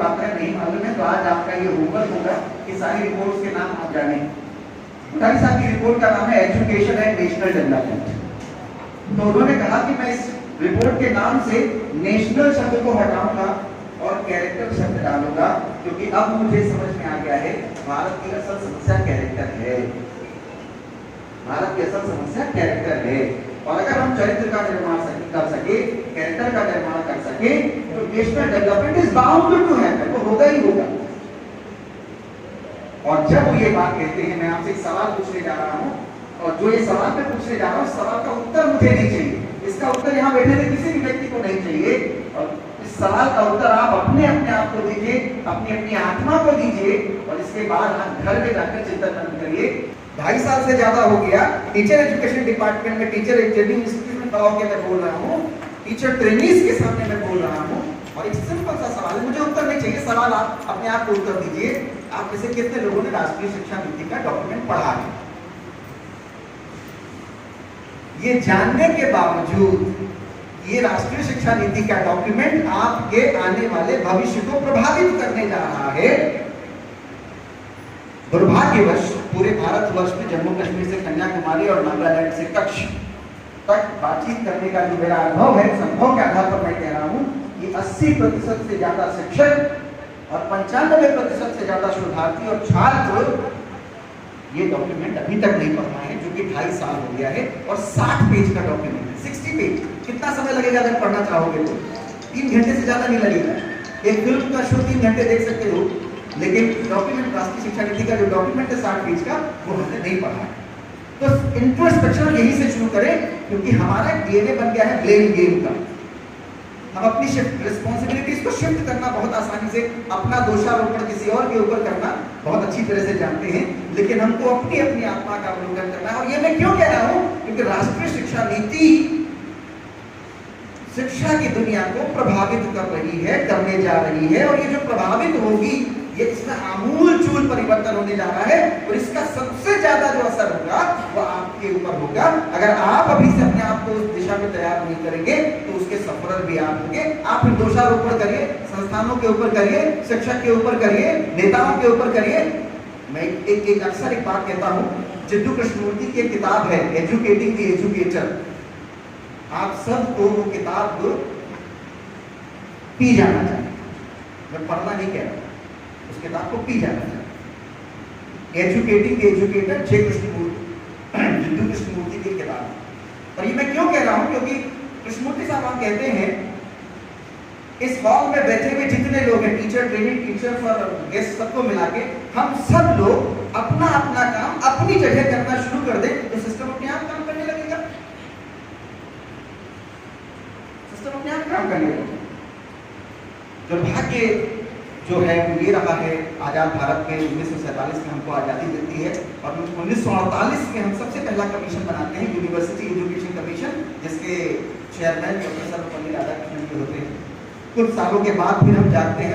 पात्र नहीं मालूम है तो आज आपका ये होमवर्क होगा कि सारी रिपोर्ट्स के नाम आप जाने। भाई साहब की रिपोर्ट का नाम है एजुकेशन एंड नेशनल डेवलपमेंट। तो उन्होंने कहा कि मैं इस रिपोर्ट के नाम से नेशनल शब्द को हटाऊंगा और कैरेक्टर शब्द डालूंगा, क्योंकि अब मुझे समझ में आ गया है भारत की असल समस्या कैरेक्टर है। भारत की असल समस्या कैरेक्टर है, और अगर हम चरित्र का निर्माण कर सके, कैरेक्टर का निर्माण कर सके, तो national development is bound to happen, वो होगा ही होगा। और जब वो ये बात कहते हैं, मैं आपसे एक सवाल पूछने जा रहा हूं, और जो ये सवाल मैं पूछने जा रहा हूं, सवाल का उत्तर मुझे नहीं चाहिए, इसका उत्तर यहाँ बैठे हुए किसी भी व्यक्ति को नहीं चाहिए, और इस सवाल का उत्तर आप अपने आप को दीजिए, अपनी आत्मा को दीजिए, और इसके बाद आप घर में जाकर चिंतन करिए। 2.5 साल से ज्यादा हो गया टीचर एजुकेशन डिपार्टमेंट में, टीचर ट्रेनिंग इंस्टीट्यूट में खड़ा होकर मैं बोल रहा हूँ, टीचर ट्रेनिंग्स के सामने मैं बोल रहा हूँ, और एक सिंपल सा सवाल है, मुझे उत्तर नहीं चाहिए, सवाल आप अपने आप को उत्तर दीजिए। आप में से कितने लोगों ने राष्ट्रीय शिक्षा नीति का डॉक्यूमेंट पढ़ा है? ये जानने के बावजूद ये राष्ट्रीय शिक्षा नीति का डॉक्यूमेंट आपके आने वाले भविष्य को प्रभावित करने जा रहा है। दुर्भाग्यवश पूरे भारतवर्ष में जम्मू कश्मीर से कन्याकुमारी और नागालैंड से कच्छ तक बातचीत करने का जो मेरा अनुभव है, उस अनुभव के आधार पर मैं कह रहा हूं कि 80% से ज्यादा शिक्षक और 95% से ज्यादा शोधार्थी और छात्र ये डॉक्यूमेंट अभी तक नहीं पढ़ पाए हैं, जो कि 2.5 साल हो गया है, और 60 पेज का डॉक्यूमेंट है, 60 पेज। कितना समय लगेगा अगर पढ़ना चाहोगे तो? 3 घंटे से ज्यादा नहीं लगेगा। एक फिल्म का शो 3 घंटे देख सकते हो, लेकिन डॉक्यूमेंट राष्ट्रीय शिक्षा नीति का जो डॉक्यूमेंट है 60 पेज का, वो हमने नहीं पढ़ा है। तो इंट्रोस्पेक्शन यही से शुरू करें, क्योंकि हमारा डीएनए बन गया है ब्लेम गेम का। हम अपनी रिस्पॉन्सिबिलिटीज को शिफ्ट करना बहुत आसानी से, अपना दोषारोपण किसी और के ऊपर करना बहुत अच्छी तरह से जानते हैं, लेकिन हमको अपनी आत्मा का अवलोकन करना है। और ये मैं क्यों कह रहा हूं? क्योंकि राष्ट्रीय शिक्षा नीति शिक्षा की दुनिया को प्रभावित कर रही है, करने जा रही है, और ये जो प्रभावित होगी, ये इसमें आमूल चूल परिवर्तन होने जा रहा है, और इसका सबसे ज्यादा जो असर होगा वो आपके ऊपर होगा। अगर आप अभी से अपने आप को उस दिशा में तैयार नहीं करेंगे तो उसके सफर भी आप होंगे। आप फिर दोषारोपण करिए, संस्थानों के ऊपर करिए, शिक्षक के ऊपर करिए, नेताओं के ऊपर करिए। मैं एक अक्सर एक बात कहता हूँ, जिद्दू कृष्णमूर्ति की एक किताब है एजुकेटिंग द एजुकेटर। आप सबको वो किताब पी जाना चाहिए, मैं पढ़ना नहीं कह रहा, उस किताब को पी जाना चाहिए। एजुकेटिंग एजुकेटर जे कृष्णमूर्ति, जिद्दू कृष्णमूर्ति की किताब। और ये मैं क्यों कह रहा हूं? क्योंकि कृष्णमूर्ति साहब हम कहते हैं, इस हॉल में बैठे हुए जितने लोग हैं, टीचर, ट्रेनिंग टीचर्स और गेस्ट, सबको मिला के हम सब लोग अपना काम अपनी जगह करना शुरू कर दें, तो सिस्टम अपने आप काम करने लगेगा। सिस्टम अपने आप काम करने लगेगा। दुर्भाग्य जो है वो ये रहा है, आजाद भारत में 1947 में हमको आज़ादी मिलती है, और 1948 में हम सबसे पहला कमीशन बनाते हैं, यूनिवर्सिटी एजुकेशन कमीशन, जिसके चेयरमैन प्रोफेसर राधाकृष्णन जी होते हैं। कुछ सालों के बाद फिर हम जाते हैं